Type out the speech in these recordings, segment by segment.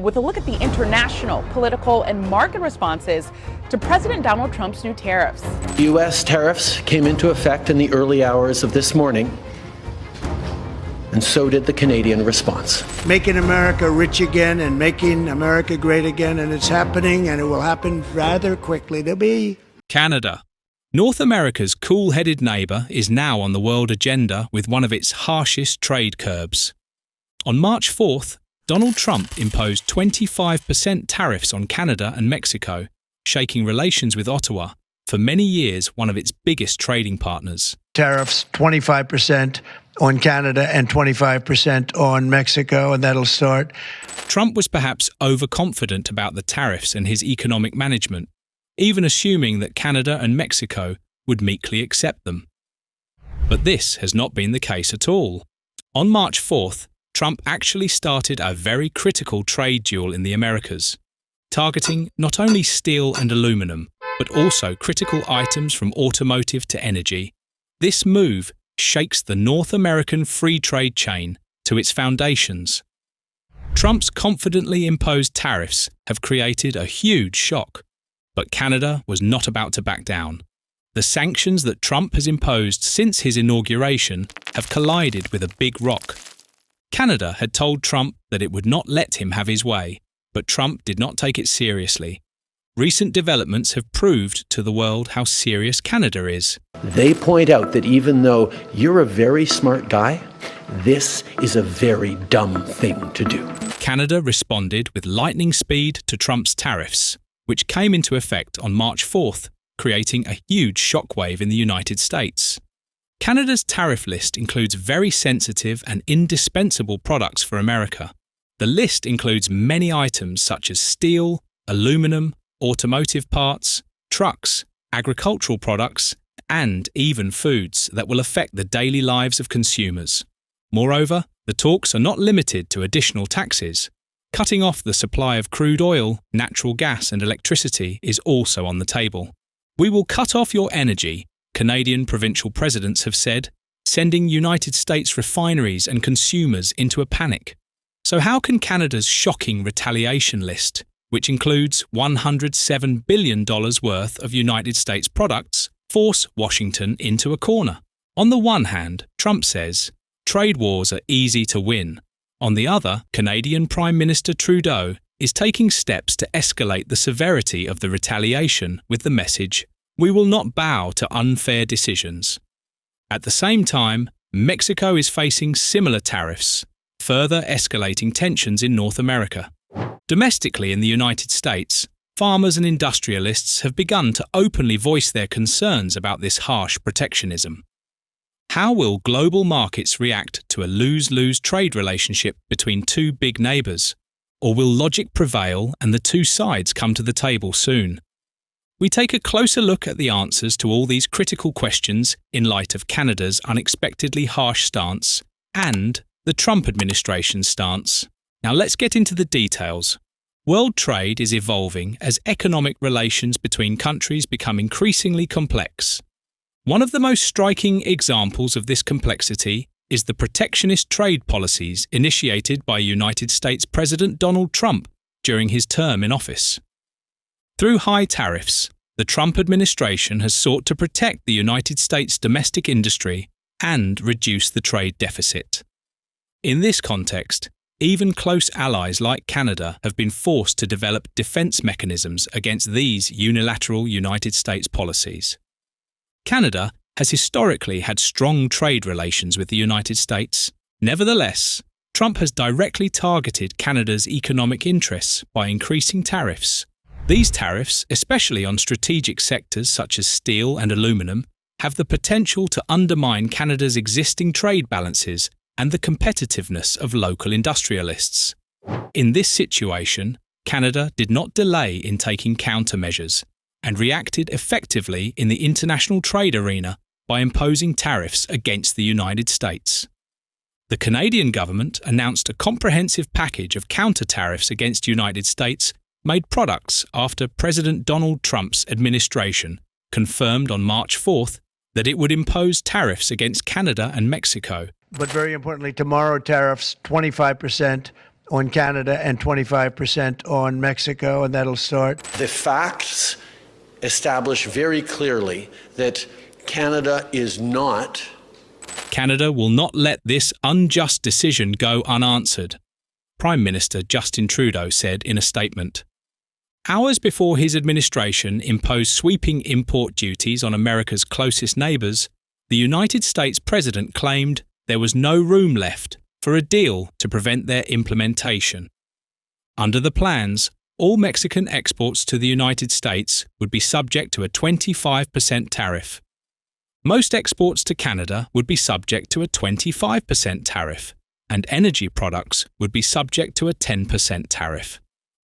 with a look at the international, political, and market responses to President Donald Trump's new tariffs. U.S. tariffs came into effect in the early hours of this morning, and so did the Canadian response. Making America rich again and making America great again, and it's happening, and it will happen rather quickly. There'll be Canada. North America's cool-headed neighbour is now on the world agenda with one of its harshest trade curbs. On March 4th, Donald Trump imposed 25% tariffs on Canada and Mexico, shaking relations with Ottawa, for many years one of its biggest trading partners. tariffs, 25% on Canada and 25% on Mexico, and that'll start. Trump was perhaps overconfident about the tariffs and his economic management, even assuming that Canada and Mexico would meekly accept them. But this has not been the case at all. On March 4th, Trump actually started a very critical trade duel in the Americas, targeting not only steel and aluminum, but also critical items from automotive to energy. This move shakes the North American free trade chain to its foundations. Trump's confidently imposed tariffs have created a huge shock, but Canada was not about to back down. The sanctions that Trump has imposed since his inauguration have collided with a big rock. Canada had told Trump that it would not let him have his way, but Trump did not take it seriously. Recent developments have proved to the world how serious Canada is. They point out that even though you're a very smart guy, this is a very dumb thing to do. Canada responded with lightning speed to Trump's tariffs, which came into effect on March 4th, creating a huge shockwave in the United States. Canada's tariff list includes very sensitive and indispensable products for America. The list includes many items such as steel, aluminum, automotive parts, trucks, agricultural products, and even foods that will affect the daily lives of consumers. Moreover, the talks are not limited to additional taxes. Cutting off the supply of crude oil, natural gas, and electricity is also on the table. "We will cut off your energy," Canadian provincial presidents have said, sending United States refineries and consumers into a panic. So how can Canada's shocking retaliation list, which includes $107 billion worth of United States products, force Washington into a corner? On the one hand, Trump says, trade wars are easy to win. On the other, Canadian Prime Minister Trudeau is taking steps to escalate the severity of the retaliation with the message, "We will not bow to unfair decisions." At the same time, Mexico is facing similar tariffs, further escalating tensions in North America. Domestically in the United States, farmers and industrialists have begun to openly voice their concerns about this harsh protectionism. How will global markets react to a lose-lose trade relationship between two big neighbours? Or will logic prevail and the two sides come to the table soon? We take a closer look at the answers to all these critical questions in light of Canada's unexpectedly harsh stance and the Trump administration's stance. Now let's get into the details. World trade is evolving as economic relations between countries become increasingly complex. One of the most striking examples of this complexity is the protectionist trade policies initiated by United States President Donald Trump during his term in office. Through high tariffs, the Trump administration has sought to protect the United States domestic industry and reduce the trade deficit. In this context, even close allies like Canada have been forced to develop defense mechanisms against these unilateral United States policies. Canada has historically had strong trade relations with the United States. Nevertheless, Trump has directly targeted Canada's economic interests by increasing tariffs. These tariffs, especially on strategic sectors such as steel and aluminum, have the potential to undermine Canada's existing trade balances and the competitiveness of local industrialists. In this situation, Canada did not delay in taking countermeasures and reacted effectively in the international trade arena by imposing tariffs against the United States. The Canadian government announced a comprehensive package of counter-tariffs against United States-made products after President Donald Trump's administration confirmed on March 4th that it would impose tariffs against Canada and Mexico. But very importantly, tomorrow tariffs, 25% on Canada and 25% on Mexico, and that'll start. The facts establish very clearly that Canada will not let this unjust decision go unanswered, Prime Minister Justin Trudeau said in a statement. Hours before his administration imposed sweeping import duties on America's closest neighbours, the United States President claimed there was no room left for a deal to prevent their implementation. Under the plans, all Mexican exports to the United States would be subject to a 25% tariff. Most exports to Canada would be subject to a 25% tariff, and energy products would be subject to a 10% tariff.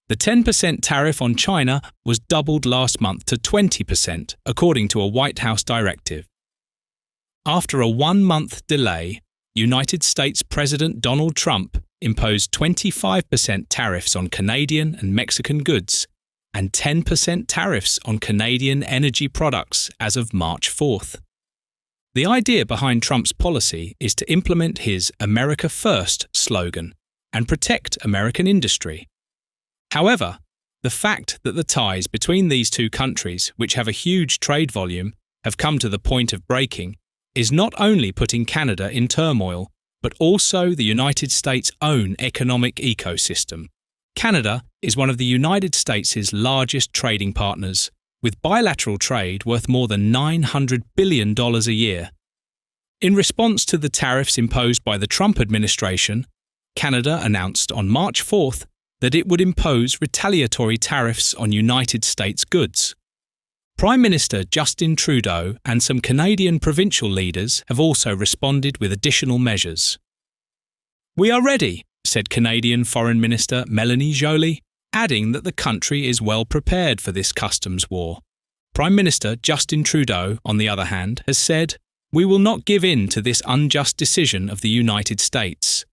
The 10% tariff on China was doubled last month to 20%, according to a White House directive. After a 1-month delay, United States President Donald Trump imposed 25% tariffs on Canadian and Mexican goods and 10% tariffs on Canadian energy products as of March 4th. The idea behind Trump's policy is to implement his America First slogan and protect American industry. However, the fact that the ties between these two countries, which have a huge trade volume, have come to the point of breaking, is not only putting Canada in turmoil, but also the United States' own economic ecosystem. Canada is one of the United States' largest trading partners, with bilateral trade worth more than $900 billion a year. In response to the tariffs imposed by the Trump administration, Canada announced on March 4th that it would impose retaliatory tariffs on United States goods. Prime Minister Justin Trudeau and some Canadian provincial leaders have also responded with additional measures. "We are ready," said Canadian Foreign Minister Melanie Joly, adding that the country is well prepared for this customs war. Prime Minister Justin Trudeau, on the other hand, has said, "We will not give in to this unjust decision of the United States."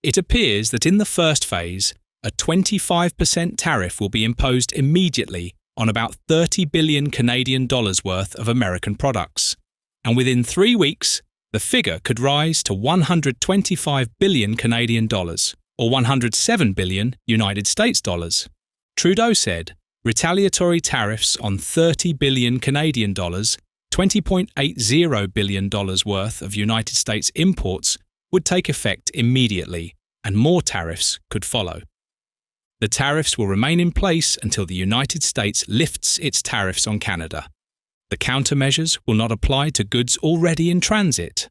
It appears that in the first phase, a 25% tariff will be imposed immediately on about 30 billion Canadian dollars worth of American products, and within 3 weeks, the figure could rise to 125 billion Canadian dollars, or 107 billion United States dollars. Trudeau said retaliatory tariffs on 30 billion Canadian dollars, $20.80 billion worth of United States imports would take effect immediately, and more tariffs could follow. The tariffs will remain in place until the United States lifts its tariffs on Canada. The countermeasures will not apply to goods already in transit.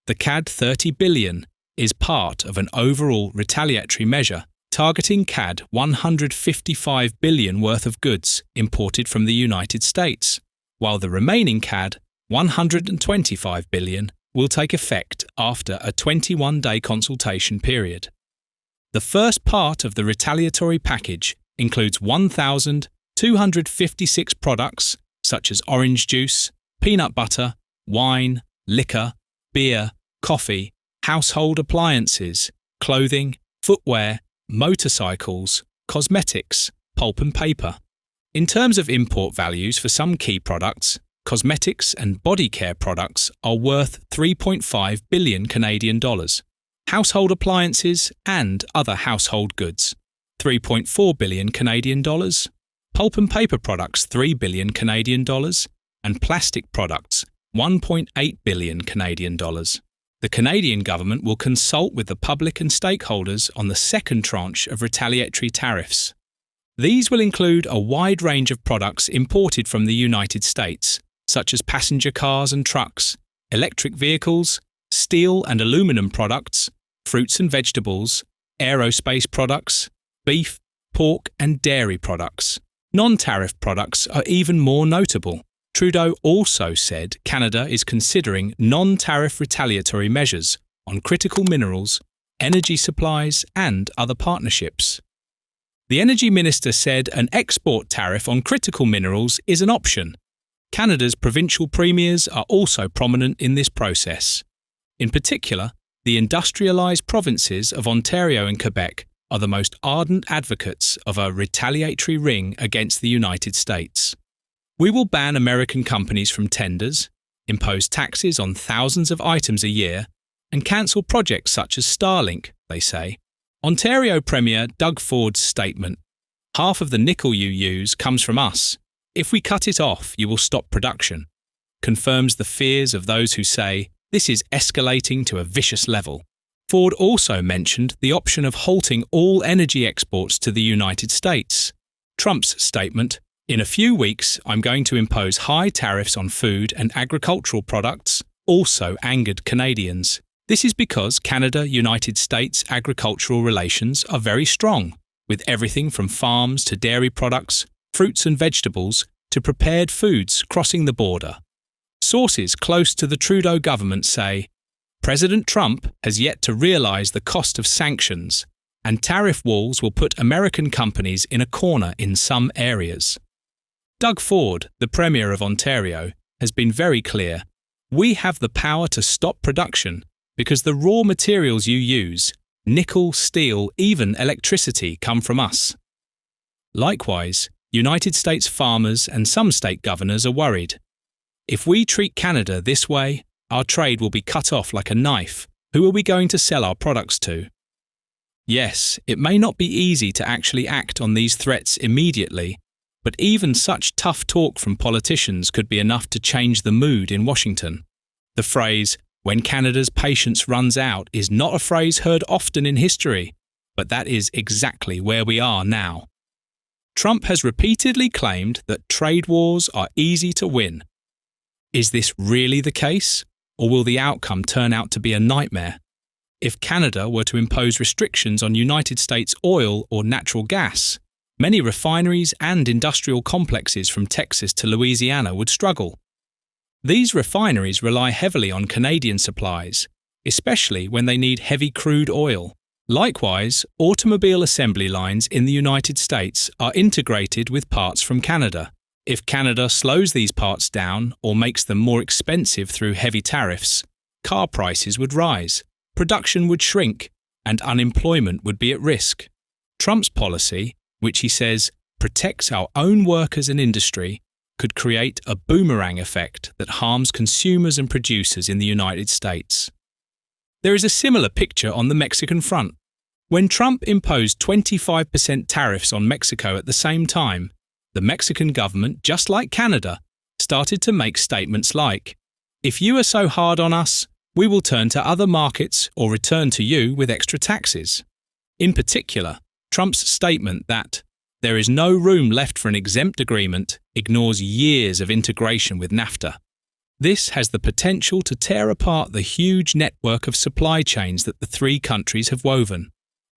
The CAD 30 billion is part of an overall retaliatory measure targeting CAD 155 billion worth of goods imported from the United States, while the remaining CAD 125 billion will take effect after a 21-day consultation period. The first part of the retaliatory package includes 1,256 products such as orange juice, peanut butter, wine, liquor, beer, coffee, household appliances, clothing, footwear, motorcycles, cosmetics, pulp and paper. In terms of import values for some key products, cosmetics and body care products are worth 3.5 billion Canadian dollars. Household appliances and other household goods, 3.4 billion Canadian dollars, pulp and paper products 3 billion Canadian dollars, and plastic products 1.8 billion Canadian dollars. The Canadian government will consult with the public and stakeholders on the second tranche of retaliatory tariffs. These will include a wide range of products imported from the United States, such as passenger cars and trucks, electric vehicles, steel and aluminum products, fruits and vegetables, aerospace products, beef, pork and dairy products. Non-tariff products are even more notable. Trudeau also said Canada is considering non-tariff retaliatory measures on critical minerals, energy supplies and other partnerships. The Energy Minister said an export tariff on critical minerals is an option. Canada's provincial premiers are also prominent in this process. In particular, the industrialised provinces of Ontario and Quebec are the most ardent advocates of a retaliatory ring against the United States. "We will ban American companies from tenders, impose taxes on thousands of items a year, and cancel projects such as Starlink," they say. Ontario Premier Doug Ford's statement, "Half of the nickel you use comes from us. If we cut it off, you will stop production," confirms the fears of those who say this is escalating to a vicious level. Ford also mentioned the option of halting all energy exports to the United States. Trump's statement, "In a few weeks, I'm going to impose high tariffs on food and agricultural products," also angered Canadians. This is because Canada-United States agricultural relations are very strong, with everything from farms to dairy products, fruits and vegetables, to prepared foods crossing the border. Sources close to the Trudeau government say, President Trump has yet to realise the cost of sanctions, and tariff walls will put American companies in a corner in some areas. Doug Ford, the Premier of Ontario, has been very clear. "We have the power to stop production because the raw materials you use, nickel, steel, even electricity, come from us." Likewise, United States farmers and some state governors are worried. If we treat Canada this way, our trade will be cut off like a knife. Who are we going to sell our products to? Yes, it may not be easy to actually act on these threats immediately, but even such tough talk from politicians could be enough to change the mood in Washington. The phrase, "when Canada's patience runs out," is not a phrase heard often in history, but that is exactly where we are now. Trump has repeatedly claimed that trade wars are easy to win. Is this really the case? Or will the outcome turn out to be a nightmare? If Canada were to impose restrictions on United States oil or natural gas, many refineries and industrial complexes from Texas to Louisiana would struggle. These refineries rely heavily on Canadian supplies, especially when they need heavy crude oil. Likewise, automobile assembly lines in the United States are integrated with parts from Canada. If Canada slows these parts down or makes them more expensive through heavy tariffs, car prices would rise, production would shrink, and unemployment would be at risk. Trump's policy, which he says protects our own workers and industry, could create a boomerang effect that harms consumers and producers in the United States. There is a similar picture on the Mexican front. When Trump imposed 25% tariffs on Mexico at the same time, the Mexican government, just like Canada, started to make statements like, "If you are so hard on us, we will turn to other markets or return to you with extra taxes." In particular, Trump's statement that there is no room left for an exempt agreement ignores years of integration with NAFTA. This has the potential to tear apart the huge network of supply chains that the three countries have woven.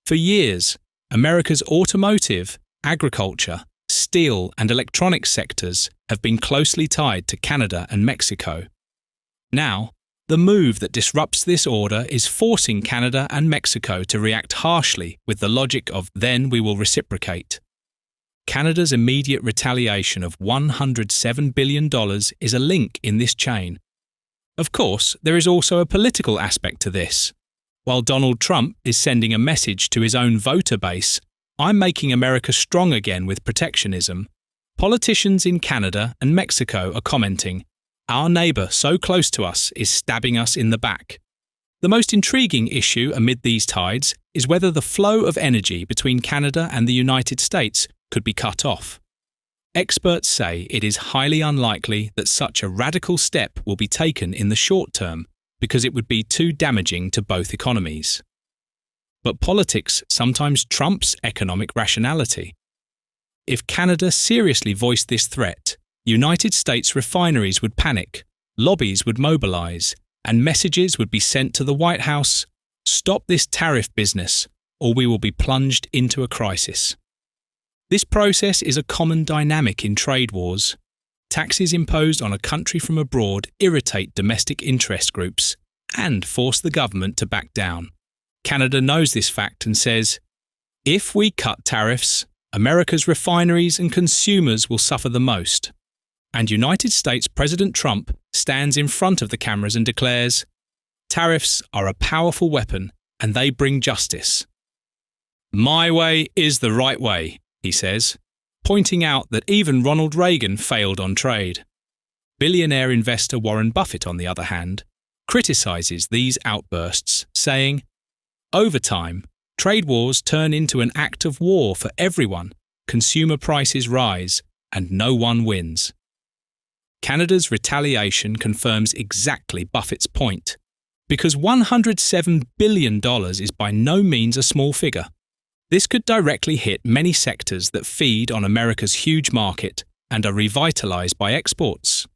For years, America's automotive, agriculture, steel and electronics sectors have been closely tied to Canada and Mexico. Now, the move that disrupts this order is forcing Canada and Mexico to react harshly with the logic of "then we will reciprocate." Canada's immediate retaliation of $107 billion is a link in this chain. Of course, there is also a political aspect to this. While Donald Trump is sending a message to his own voter base, "I'm making America strong again with protectionism," politicians in Canada and Mexico are commenting, "Our neighbour so close to us is stabbing us in the back." The most intriguing issue amid these tides is whether the flow of energy between Canada and the United States could be cut off. Experts say it is highly unlikely that such a radical step will be taken in the short term because it would be too damaging to both economies. But politics sometimes trumps economic rationality. If Canada seriously voiced this threat, United States refineries would panic, lobbies would mobilize, and messages would be sent to the White House, "Stop this tariff business, or we will be plunged into a crisis." This process is a common dynamic in trade wars. Taxes imposed on a country from abroad irritate domestic interest groups and force the government to back down. Canada knows this fact and says, "If we cut tariffs, America's refineries and consumers will suffer the most." And United States President Trump stands in front of the cameras and declares, "Tariffs are a powerful weapon and they bring justice." "My way is the right way," he says, pointing out that even Ronald Reagan failed on trade. Billionaire investor Warren Buffett, on the other hand, criticizes these outbursts, saying, "Over time, trade wars turn into an act of war for everyone, consumer prices rise, and no one wins. Canada's retaliation confirms exactly Buffett's point, because $107 billion is by no means a small figure. This could directly hit many sectors that feed on America's huge market and are revitalized by exports.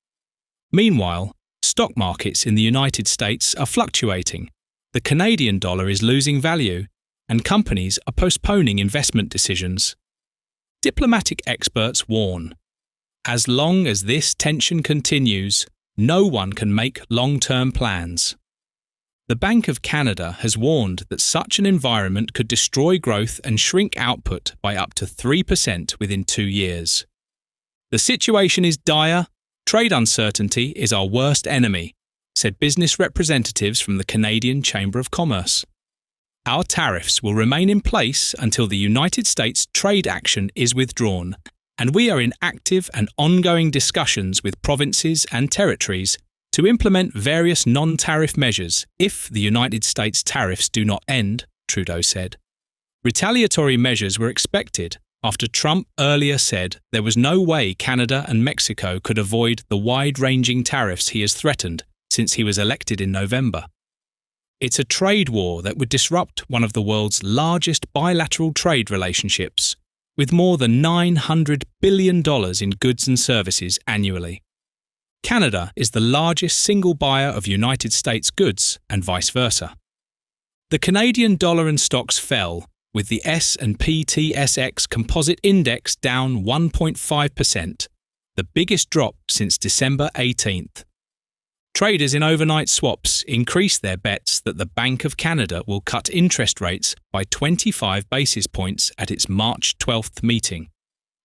Meanwhile, stock markets in the United States are fluctuating, the Canadian dollar is losing value, and companies are postponing investment decisions. Diplomatic experts warn, as long as this tension continues, no one can make long-term plans. The Bank of Canada has warned that such an environment could destroy growth and shrink output by up to 3% within 2 years. The situation is dire. Trade uncertainty is our worst enemy, said business representatives from the Canadian Chamber of Commerce. Our tariffs will remain in place until the United States trade action is withdrawn, and we are in active and ongoing discussions with provinces and territories to implement various non-tariff measures if the United States tariffs do not end, Trudeau said. Retaliatory measures were expected after Trump earlier said there was no way Canada and Mexico could avoid the wide-ranging tariffs he has threatened since he was elected in November. It's a trade war that would disrupt one of the world's largest bilateral trade relationships, with more than $900 billion in goods and services annually. Canada is the largest single buyer of United States goods and vice versa. The Canadian dollar and stocks fell, with the S&P TSX Composite Index down 1.5%, the biggest drop since December 18th. Traders in overnight swaps increased their bets that the Bank of Canada will cut interest rates by 25 basis points at its March 12th meeting,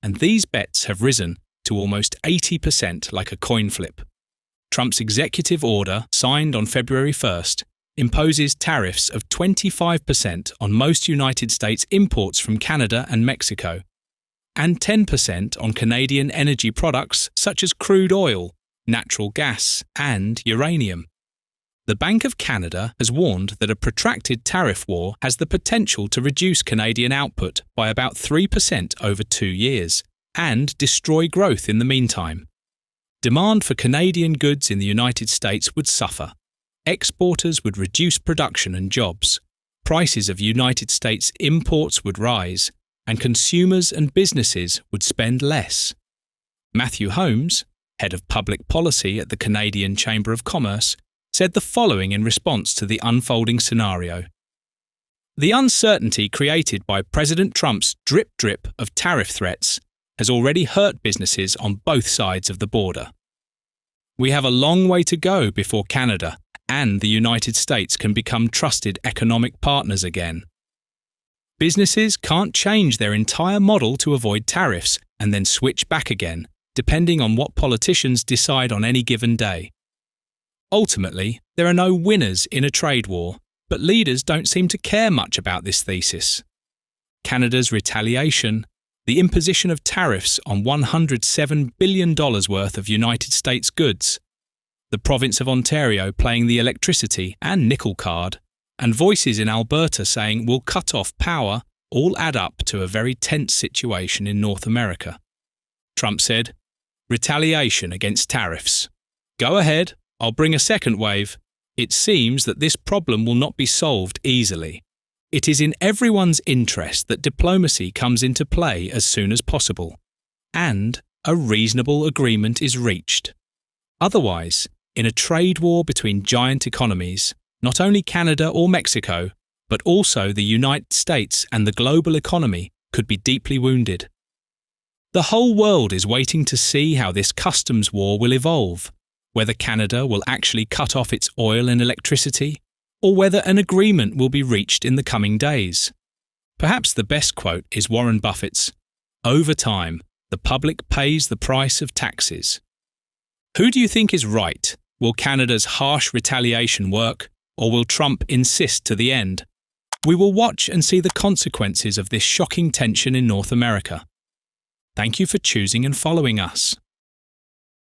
and these bets have risen to almost 80% like a coin flip. Trump's executive order, signed on February 1st, imposes tariffs of 25% on most United States imports from Canada and Mexico, and 10% on Canadian energy products such as crude oil, natural gas, and uranium. The Bank of Canada has warned that a protracted tariff war has the potential to reduce Canadian output by about 3% over 2 years, and destroy growth in the meantime. Demand for Canadian goods in the United States would suffer. Exporters would reduce production and jobs. Prices of United States imports would rise, and consumers and businesses would spend less. Matthew Holmes, head of public policy at the Canadian Chamber of Commerce, said the following in response to the unfolding scenario. The uncertainty created by President Trump's drip of tariff threats has already hurt businesses on both sides of the border. We have a long way to go before Canada and the United States can become trusted economic partners again. Businesses can't change their entire model to avoid tariffs and then switch back again, depending on what politicians decide on any given day. Ultimately, there are no winners in a trade war, but leaders don't seem to care much about this thesis. Canada's retaliation, the imposition of tariffs on $107 billion worth of United States goods, the province of Ontario playing the electricity and nickel card, and voices in Alberta saying we'll cut off power all add up to a very tense situation in North America. Trump said, "Retaliation against tariffs. Go ahead, I'll bring a second wave. It seems that this problem will not be solved easily. It is in everyone's interest that diplomacy comes into play as soon as possible, and a reasonable agreement is reached. Otherwise, in a trade war between giant economies, not only Canada or Mexico, but also the United States and the global economy could be deeply wounded. The whole world is waiting to see how this customs war will evolve, whether Canada will actually cut off its oil and electricity, or whether an agreement will be reached in the coming days. Perhaps the best quote is Warren Buffett's, "Over time, the public pays the price of taxes." Who do you think is right? Will Canada's harsh retaliation work, or will Trump insist to the end? We will watch and see the consequences of this shocking tension in North America. Thank you for choosing and following us.